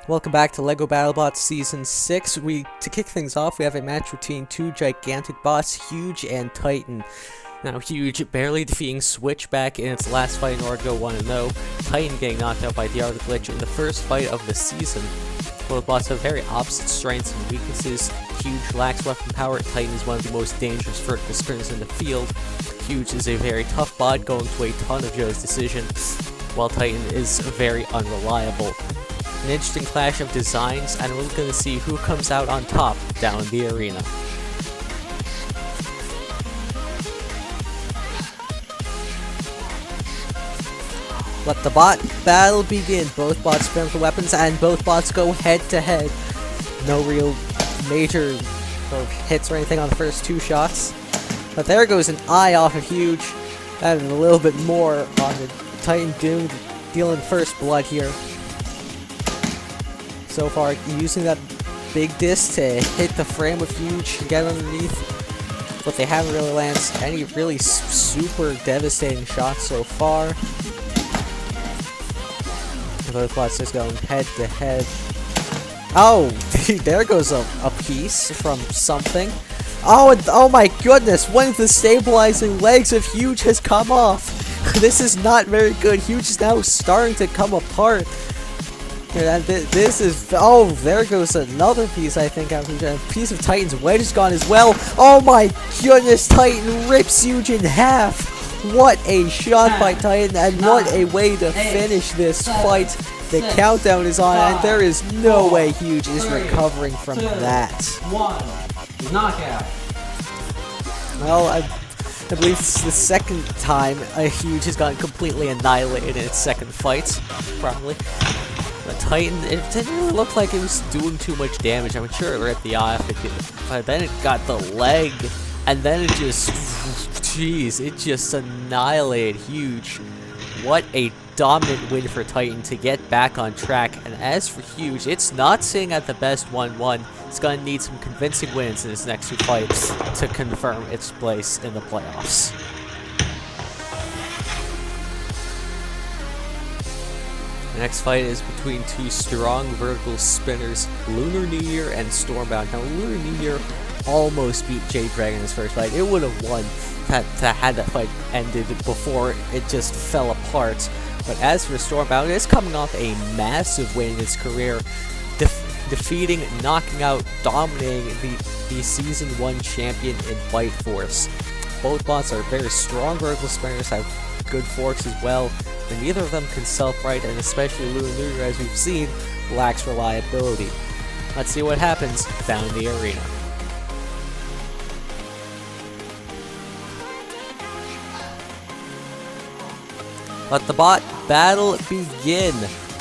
Welcome back to LEGO Battlebots Season 6. To kick things off, we have a match between two gigantic bots, Huge and Titan. Now, Huge barely defeating Switchback in its last fight in order to go 1-0. Titan getting knocked out by the Art of Glitch in the first fight of the season. Both bots have very opposite strengths and weaknesses. Huge lacks weapon power. Titan is one of the most dangerous vertical sprinters in the field. Huge is a very tough bot going to a ton of Joe's decision, while Titan is very unreliable. An interesting clash of designs, and we're going to see who comes out on top down in the arena. Let the bot battle begin. Both bots spin for weapons, and both bots go head to head. No real major hits or anything on the first two shots. But there goes an eye off of Huge, and a little bit more on the Titan doomed, dealing first blood here. So far, using that big disc to hit the frame with Huge and get underneath, but they haven't really landed any really super devastating shots so far. Both bots just going head to head. Oh, there goes a piece from something. Oh, and, oh my goodness, one of the stabilizing legs of Huge has come off. This is not very good. Huge is now starting to come apart. And this is, oh, there goes another piece, I think. A piece of Titan's wedge is gone as well. Oh my goodness, Titan rips Huge in half. What a shot by Titan, and what a way to finish this fight. The countdown is on, and there is no way Huge is recovering from that. Knockout. Well, I believe it's the second time Huge has gotten completely annihilated in its second fight, probably. But Titan, it didn't really look like it was doing too much damage. I'm sure it ripped the eye off, but then it got the leg, and then it just, jeez, it just annihilated Huge. What a dominant win for Titan to get back on track. And as for Huge, it's not sitting at the best 1-1. It's going to need some convincing wins in its next two fights to confirm its place in the playoffs. The next fight is between two strong vertical spinners, Lunar New Year and Stormbound. Now, Lunar New Year almost beat Jade Dragon in his first fight. It would have won had that fight ended before it just fell apart. But as for Stormbound, it's coming off a massive win in his career, defeating, knocking out, dominating the Season 1 champion in Bite Force. Both bots are very strong vertical spinners, have good forks as well, but neither of them can self-right, and especially Lunar New Year, as we've seen, lacks reliability. Let's see what happens down in the arena. Let the bot battle begin.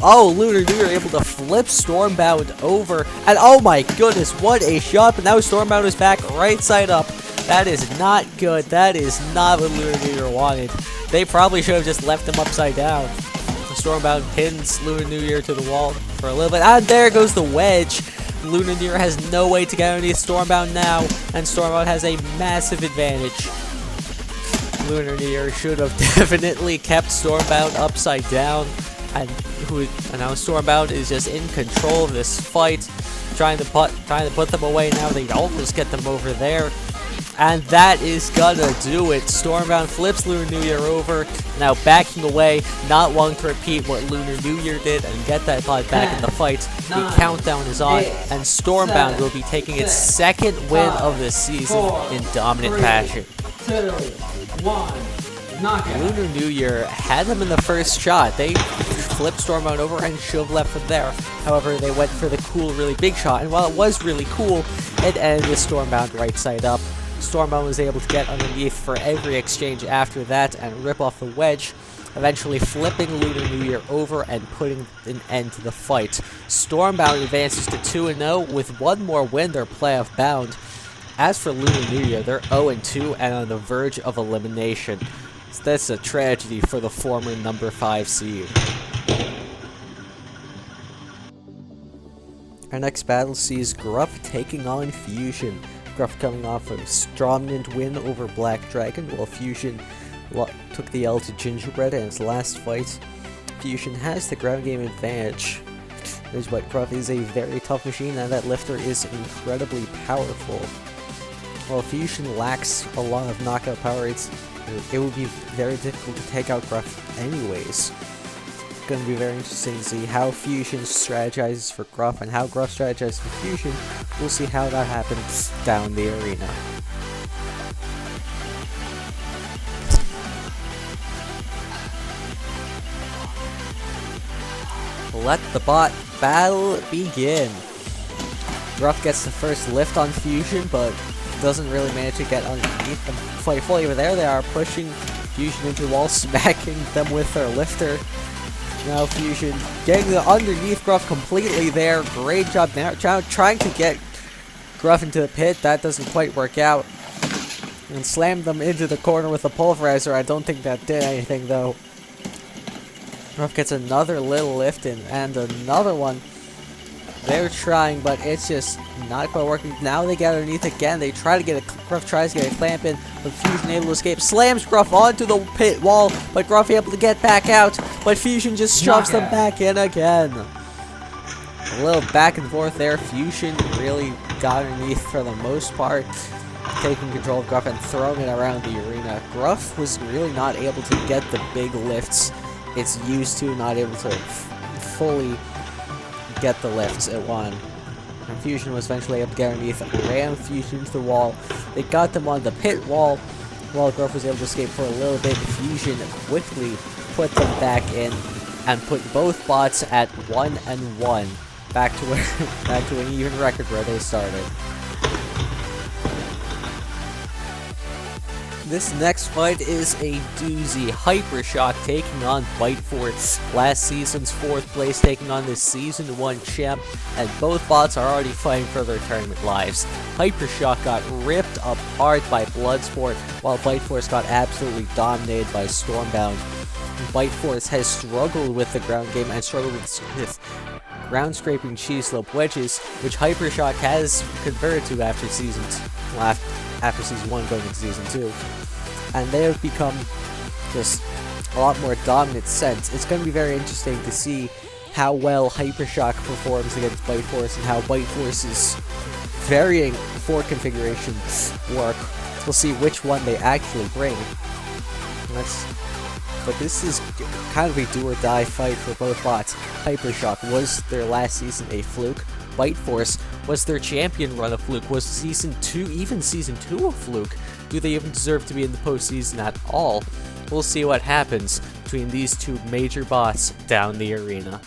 Oh, Lunar New Year able to flip Stormbound over, and oh my goodness, what a shot, but now Stormbound is back right side up. That is not good. That is not what Lunar New Year wanted. They probably should have just left him upside down. Stormbound pins Lunar New Year to the wall for a little bit, and there goes the wedge. Lunar New Year has no way to get underneath Stormbound now, and Stormbound has a massive advantage. Lunar New Year should have definitely kept Stormbound upside down, and now Stormbound is just in control of this fight, trying to put them away. Now they almost get them over there, and that is gonna do it. Stormbound flips Lunar New Year over, now backing away, not wanting to repeat what Lunar New Year did and get that bot back in the fight. The countdown is on, and Stormbound will be taking its second win of the season in dominant fashion. 2, 1, knockout. Lunar New Year had them in the first shot. They flipped Stormbound over and should have left from there. However, they went for the cool, really big shot, and while it was really cool, it ended with Stormbound right side up. Stormbound was able to get underneath for every exchange after that and rip off the wedge, eventually flipping Lunar New Year over and putting an end to the fight. Stormbound advances to 2-0 with one more win, their playoff bound. As for Lunar New Year, they're 0-2 and on the verge of elimination. So that's a tragedy for the former number 5 seed. Our next battle sees Gruff taking on Fusion. Gruff coming off a dominant win over Black Dragon, while Fusion took the L to Gingerbread in its last fight. Fusion has the ground game advantage. But Gruff is a very tough machine, and that lifter is incredibly powerful. While Fusion lacks a lot of knockout power, it would be very difficult to take out Gruff anyways. It's going to be very interesting to see how Fusion strategizes for Gruff and how Gruff strategizes for Fusion. We'll see how that happens down the arena. Let the bot battle begin. Gruff gets the first lift on Fusion, but doesn't really manage to get underneath them quite fully. But there they are, pushing Fusion into the wall, smacking them with their lifter. Now Fusion getting the underneath Gruff completely there. Great job now, trying to get Gruff into the pit. That doesn't quite work out. And slammed them into the corner with a pulverizer. I don't think that did anything though. Gruff gets another little lift in, and another one. They're trying, but it's just not quite working. Now they get underneath again. They try to get a Gruff tries to get a clamp in, but Fusion able to escape. Slams Gruff onto the pit wall, but Gruff able to get back out. But Fusion just shoves them back in again. A little back and forth there. Fusion really got underneath for the most part, taking control of Gruff and throwing it around the arena. Gruff was really not able to get the big lifts it's used to, not able to fully get the lifts it wanted. And Fusion was eventually able to get underneath, ran Fusion into the wall. They got them on the pit wall, while Gruff was able to escape for a little bit. Fusion quickly put them back in and put both bots at 1-1, back to an even record where they started. This next fight is a doozy. Hypershock taking on Bite Force. Last season's 4th place taking on this season 1 champ, and both bots are already fighting for their tournament lives. Hypershock got ripped apart by Bloodsport, while Bite Force got absolutely dominated by Stormbound. Bite Force has struggled with the ground game and struggled with ground scraping cheese slope wedges, which Hypershock has converted to after season 1 going into season 2. And they have become just a lot more dominant since. It's going to be very interesting to see how well Hypershock performs against Bite Force and how Bite Force's varying 4 configurations work. We'll see which one they actually bring. But this is kind of a do-or-die fight for both bots. Hypershock, was their last season a fluke? Bite Force, was their champion run a fluke? Was season 2 a fluke? Do they even deserve to be in the postseason at all? We'll see what happens between these two major bots down the arena.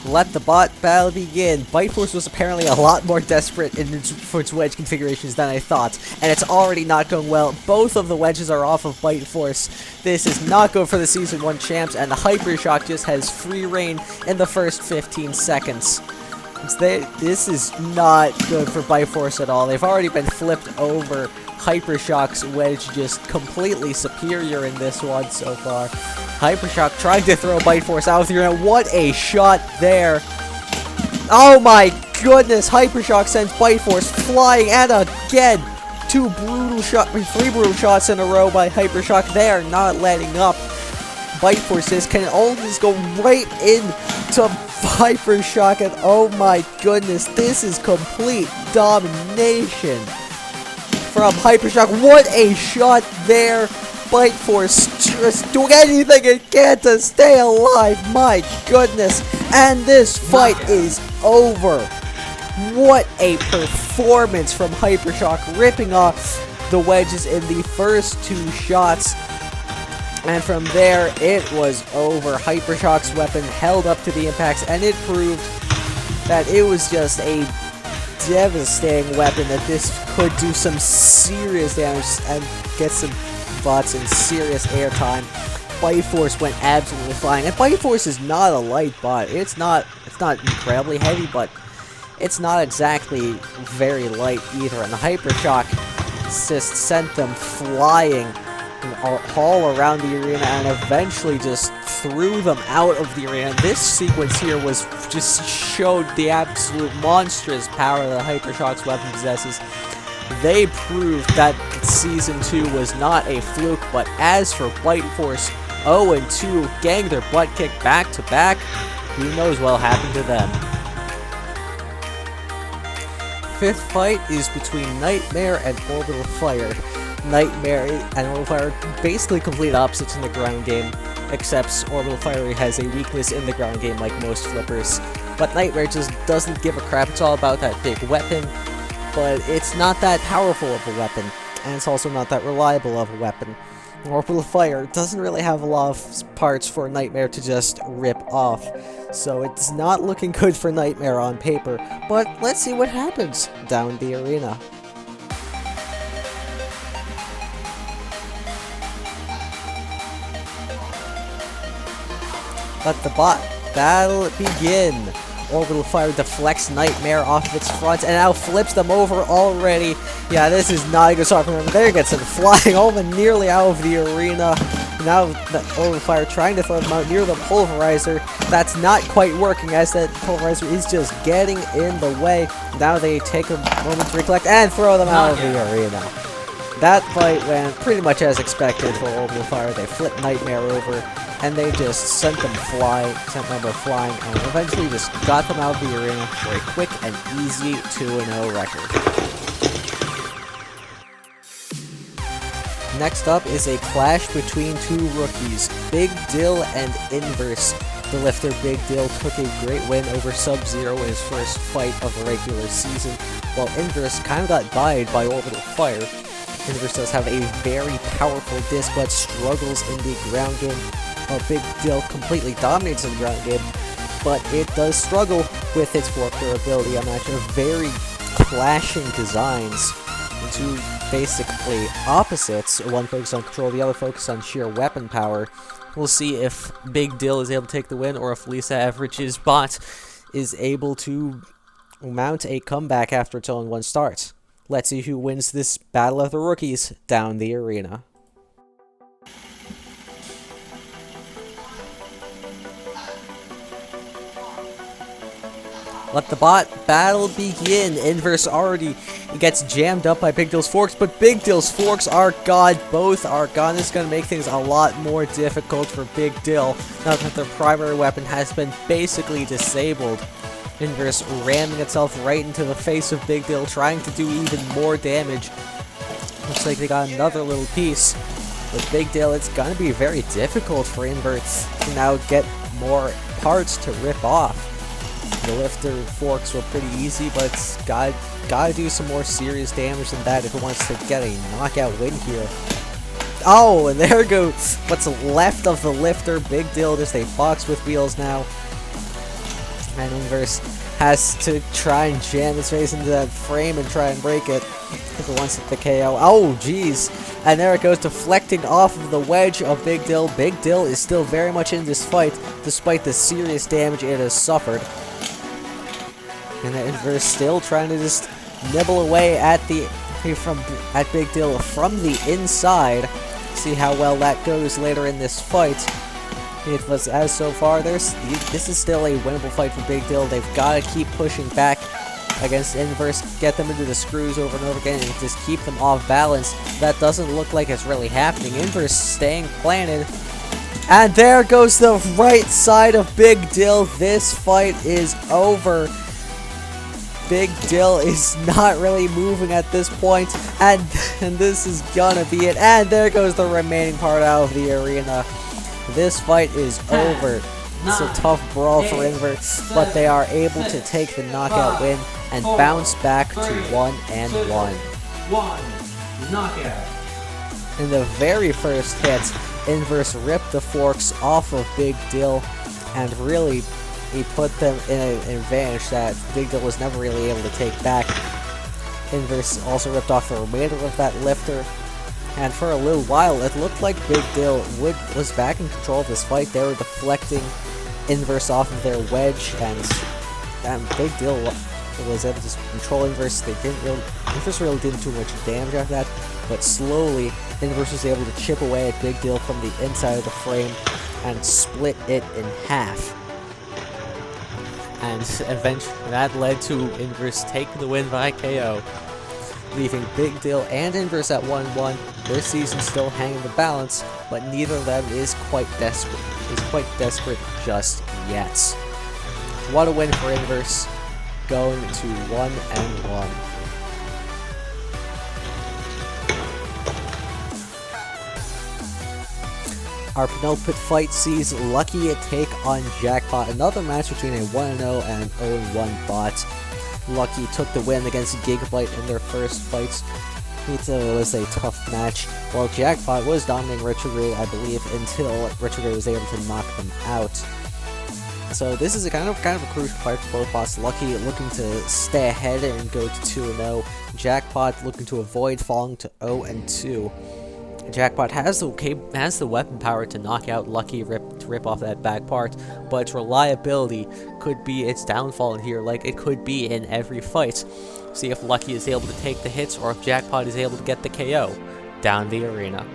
Let the bot battle begin. Bite Force was apparently a lot more desperate for its wedge configurations than I thought, and it's already not going well. Both of the wedges are off of Bite Force. This is not good for the Season 1 champs, and the Hypershock just has free reign in the first 15 seconds. This is not good for Bite Force at all. They've already been flipped over. Hypershock's wedge just completely superior in this one so far. Hypershock trying to throw Bite Force out of the arena. What a shot there. Oh my goodness. Hypershock sends Bite Force flying, and again, 3 brutal shots in a row by Hypershock. They are not letting up. Bite Force can only just go right into Hypershock, and oh my goodness, this is complete domination from Hypershock. What a shot there. Bite Force just doing anything it can to stay alive. My goodness. And this fight is over. What a performance from Hypershock, ripping off the wedges in the first 2 shots. And from there, it was over. Hypershock's weapon held up to the impacts, and it proved that it was just a devastating weapon, that this could do some serious damage and get some bots in serious airtime. Bite Force went absolutely flying, and Bite Force is not a light bot. It's not incredibly heavy, but it's not exactly very light either. And the Hypershock just sent them flying all around the arena and eventually just threw them out of the arena. This sequence here was just showed the absolute monstrous power that Hypershock's weapon possesses. They proved that Season 2 was not a fluke, but as for Bite Force, 0-2, getting their butt kicked back to back, who knows what'll happen to them. Fifth fight is between Nightmare and Orbital Fire. Nightmare and Orbital Fire are basically complete opposites in the ground game, except Orbital Fire has a weakness in the ground game like most flippers. But Nightmare just doesn't give a crap, it's all about that big weapon, but it's not that powerful of a weapon, and it's also not that reliable of a weapon. Orbital Fire doesn't really have a lot of parts for Nightmare to just rip off, so it's not looking good for Nightmare on paper, but let's see what happens down the arena. Let the battle begin. Orbital Fire deflects Nightmare off of its front and now flips them over already. Yeah, this is not a good start from him. There gets him flying over nearly out of the arena. Now Orbital Fire trying to throw them out near the pulverizer. That's not quite working as that pulverizer is just getting in the way. Now they take a moment to recollect and throw them out of the arena. That fight went pretty much as expected for Orbital Fire. They flipped Nightmare over, and they just sent Nightmare flying, and eventually just got them out of the arena for a quick and easy 2-0 record. Next up is a clash between two rookies, Big Dill and Inverse. The lifter Big Dill took a great win over Sub-Zero in his first fight of the regular season, while Inverse kind of got buyed by Orbital Fire. Inverse does have a very powerful disc, but struggles in the ground game. Big Dill completely dominates in the ground game, but it does struggle with its warp durability. A match of very clashing designs. Two basically opposites. One focuses on control, the other focuses on sheer weapon power. We'll see if Big Dill is able to take the win, or if Lisa Average's bot is able to mount a comeback after its own one start. Let's see who wins this battle of the rookies down the arena. Let the bot battle begin. Inverse already gets jammed up by Big Dill's forks, but Big Dill's forks are gone. Both are gone. This is going to make things a lot more difficult for Big Dill now that their primary weapon has been basically disabled. Inverse ramming itself right into the face of Big Dill, trying to do even more damage. Looks like they got another little piece. With Big Dill, it's going to be very difficult for Inverse to now get more parts to rip off. The lifter forks were pretty easy, but it's gotta do some more serious damage than that if it wants to get a knockout win here. Oh, and there goes what's left of the lifter. Big Dill just a box with wheels now. And Inverse has to try and jam his face into that frame and try and break it if it wants to hit the KO. Oh, jeez. And there it goes, deflecting off of the wedge of Big Dill. Big Dill is still very much in this fight, despite the serious damage it has suffered. And the Inverse still trying to just nibble away at Big Dill from the inside. See how well that goes later in this fight. It was as so far. This is still a winnable fight for Big Dill. They've got to keep pushing back against Inverse, get them into the screws over and over again, and just keep them off balance. That doesn't look like it's really happening. Inverse staying planted. And there goes the right side of Big Dill. This fight is over. Big Dill is not really moving at this point, and this is gonna be it. And there goes the remaining part out of the arena. This fight is over. It's a tough brawl for Inverse, but they are able to take the knockout win and bounce back to 1-1. One knockout. In the very first hit, Inverse ripped the forks off of Big Dill, and really he put them in an advantage that Big Dill was never really able to take back. Inverse also ripped off the remainder of that lifter, and for a little while it looked like Big Dill was back in control of this fight. They were deflecting Inverse off of their wedge, and Big Dill was able to control Inverse. Inverse really didn't do much damage after that, but slowly Inverse was able to chip away at Big Dill from the inside of the frame and split it in half. And eventually that led to Inverse taking the win by KO. leaving Big Dill and Inverse at 1-1. Their season's still hanging the balance, but neither of them is quite desperate just yet. What a win for Inverse, going to 1-1. Our penultimate fight sees Lucky take on Jackpot, another match between a 1-0 and an 0-1 bot. Lucky took the win against Gigabyte in their first fights. It was a tough match, while Jackpot was dominating Retrograde, I believe, until Retrograde was able to knock them out. So this is a kind of a crucial fight for both bots. Lucky looking to stay ahead and go to 2-0. Jackpot looking to avoid falling to 0-2. Jackpot has the weapon power to knock out Lucky, to rip off that back part, but its reliability could be its downfall in here, like it could be in every fight. See if Lucky is able to take the hits, or if Jackpot is able to get the KO down the arena.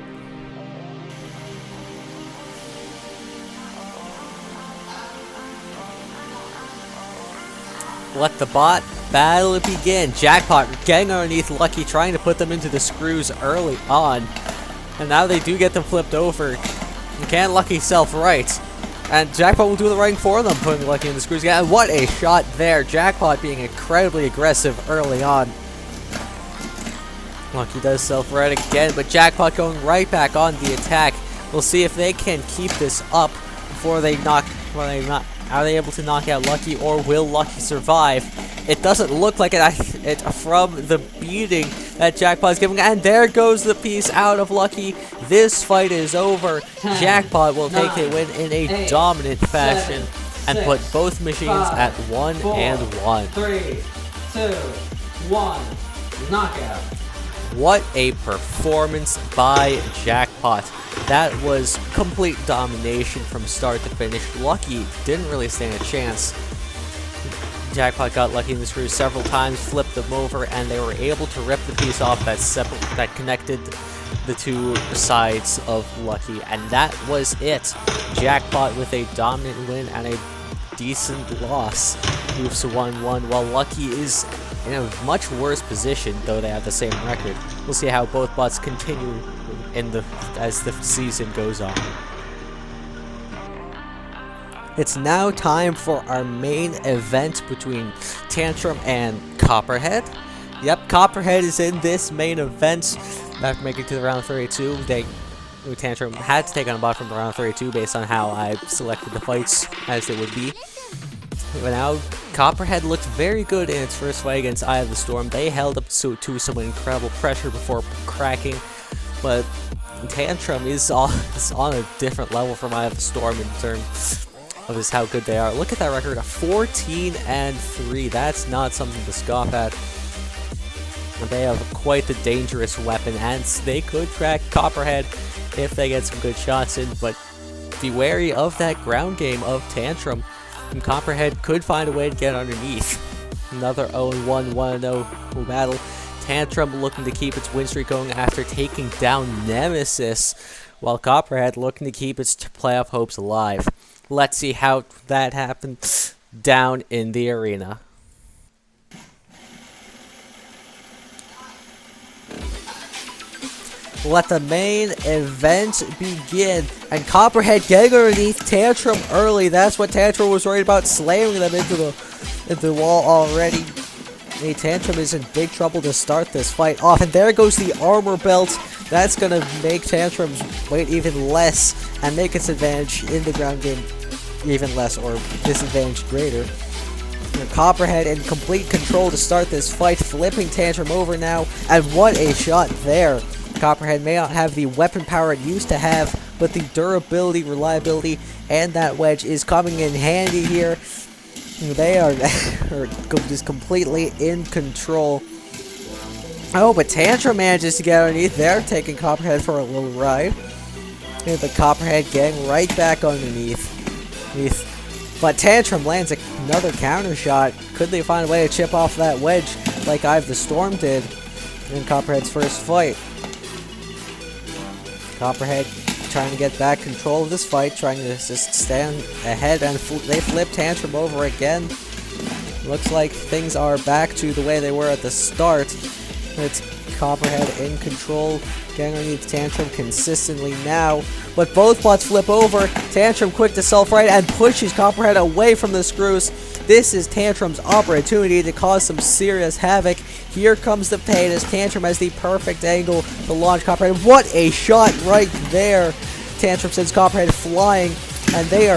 Let the bot battle begin. Jackpot getting underneath Lucky, trying to put them into the screws early on. And now they do get them flipped over. Can Lucky self-right? And Jackpot will do the right for them, putting Lucky in the screws again. And what a shot there. Jackpot being incredibly aggressive early on. Lucky does self-right again, but Jackpot going right back on the attack. We'll see if they can keep this up before they are they able to knock out Lucky, or will Lucky survive? It doesn't look like it from the beating that Jackpot is giving, and there goes the piece out of Lucky. This fight is over. 10, Jackpot will take 9, the win in a 8, dominant fashion 7, and put both machines 5, at 1-1. 3, 2, 1, knockout. What a performance by Jackpot. That was complete domination from start to finish. Lucky didn't really stand a chance. Jackpot got Lucky in the screws several times, flipped them over, and they were able to rip the piece off that connected the two sides of Lucky, and that was it. Jackpot with a dominant win and a decent loss moves to 1-1, while Lucky is in a much worse position, though they have the same record. We'll see how both bots continue as the season goes on. It's now time for our main event between Tantrum and Copperhead. Yep, Copperhead is in this main event. After making it to the round 32, Tantrum had to take on a bot from the round 32 based on how I selected the fights as they would be. But now, Copperhead looked very good in its first fight against Eye of the Storm. They held up to some incredible pressure before cracking, but Tantrum is on a different level from Eye of the Storm in terms of just how good they are. Look at that record of 14-3. That's not something to scoff at. They have quite the dangerous weapon, and they could crack Copperhead if they get some good shots in, but be wary of that ground game of Tantrum. And Copperhead could find a way to get underneath. Another 0-1, 1-0 battle. Tantrum looking to keep its win streak going after taking down Nemesis, while Copperhead looking to keep its playoff hopes alive. Let's see how that happens down in the arena. Let the main event begin. And Copperhead getting underneath Tantrum early. That's what Tantrum was worried about, slamming them into the wall already. Hey, Tantrum is in big trouble to start this fight off. And there goes the armor belt. That's going to make Tantrum's weight even less and make its advantage in the ground game even less, or disadvantage greater. And Copperhead in complete control to start this fight, flipping Tantrum over now. And what a shot there. Copperhead may not have the weapon power it used to have, but the durability, reliability, and that wedge is coming in handy here. They are just completely in control. Oh, but Tantrum manages to get underneath. They're taking Copperhead for a little ride. And the Copperhead getting right back underneath. But Tantrum lands another counter shot. Could they find a way to chip off that wedge like Eye of the Storm did in Copperhead's first fight? Copperhead trying to get back control of this fight, trying to just stand ahead, and they flip Tantrum over again. Looks like things are back to the way they were at the start. It's Copperhead in control, getting underneath Tantrum consistently now. But both bots flip over. Tantrum quick to self-right and pushes Copperhead away from the screws. This is Tantrum's opportunity to cause some serious havoc. Here comes the pain as Tantrum has the perfect angle to launch Copperhead. What a shot right there! Tantrum sends Copperhead flying, and they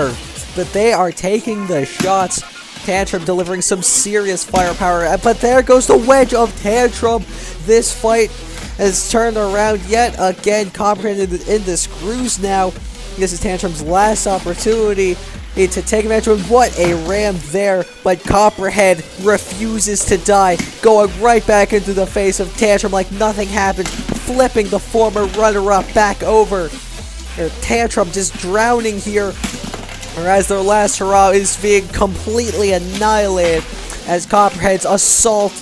are taking the shots. Tantrum delivering some serious firepower, but there goes the wedge of Tantrum. This fight has turned around yet again. Copperhead in the screws now. This is Tantrum's last opportunity to take advantage of. What a ram there, but Copperhead refuses to die, going right back into the face of Tantrum like nothing happened, flipping the former runner-up back over. Tantrum just drowning here, as their last hurrah is being completely annihilated as Copperhead's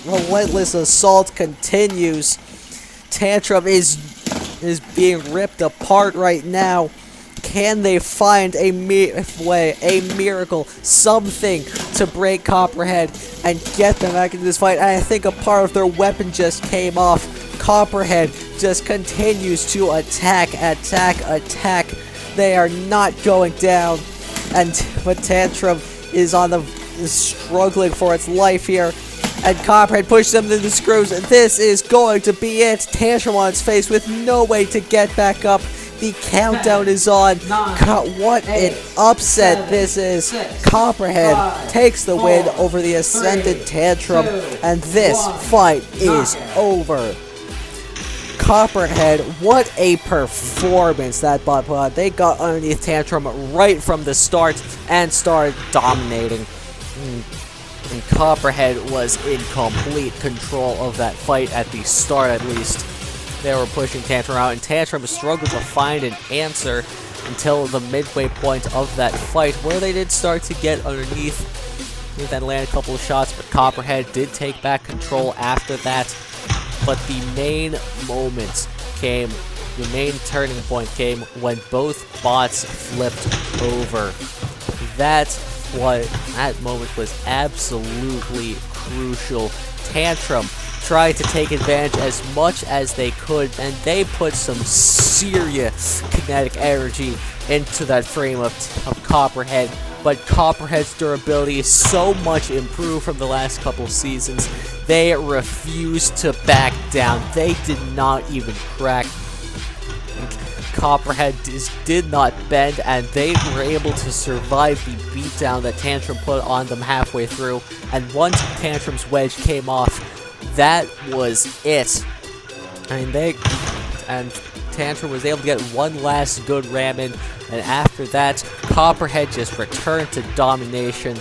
relentless assault continues. Tantrum is being ripped apart right now. Can they find a miracle, something to break Copperhead and get them back into this fight? And I think a part of their weapon just came off. Copperhead just continues to attack. They are not going down. But Tantrum is struggling for its life here. And Copperhead pushes them into the screws. This is going to be it. Tantrum on its face with no way to get back up. The countdown is on. What an upset this is. Copperhead takes the win over the Ascended Tantrum. And this fight is over. Copperhead, what a performance that bot put on. They got underneath Tantrum right from the start and started dominating. And Copperhead was in complete control of that fight at the start, at least. They were pushing Tantrum out, and Tantrum struggled to find an answer until the midway point of that fight, where they did start to get underneath and land a couple of shots, but Copperhead did take back control after that. But the main moment came, the main turning point came when both bots flipped over. That moment was absolutely crucial. Tantrum tried to take advantage as much as they could, and they put some serious kinetic energy into that frame of Copperhead. But Copperhead's durability is so much improved from the last couple seasons. They refused to back down. They did not even crack. Copperhead did not bend, and they were able to survive the beatdown that Tantrum put on them halfway through. And once Tantrum's wedge came off, that was it. And Tantrum was able to get one last good ram in, and after that, Copperhead just returned to domination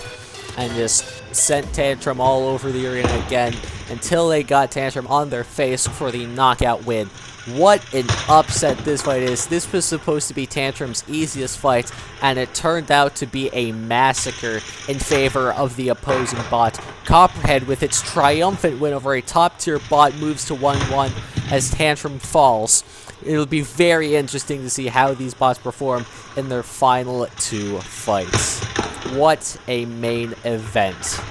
and just sent Tantrum all over the arena again until they got Tantrum on their face for the knockout win. What an upset this fight is. This was supposed to be Tantrum's easiest fight, and it turned out to be a massacre in favor of the opposing bot. Copperhead, with its triumphant win over a top-tier bot, moves to 1-1 as Tantrum falls. It'll be very interesting to see how these bots perform in their final two fights. What a main event.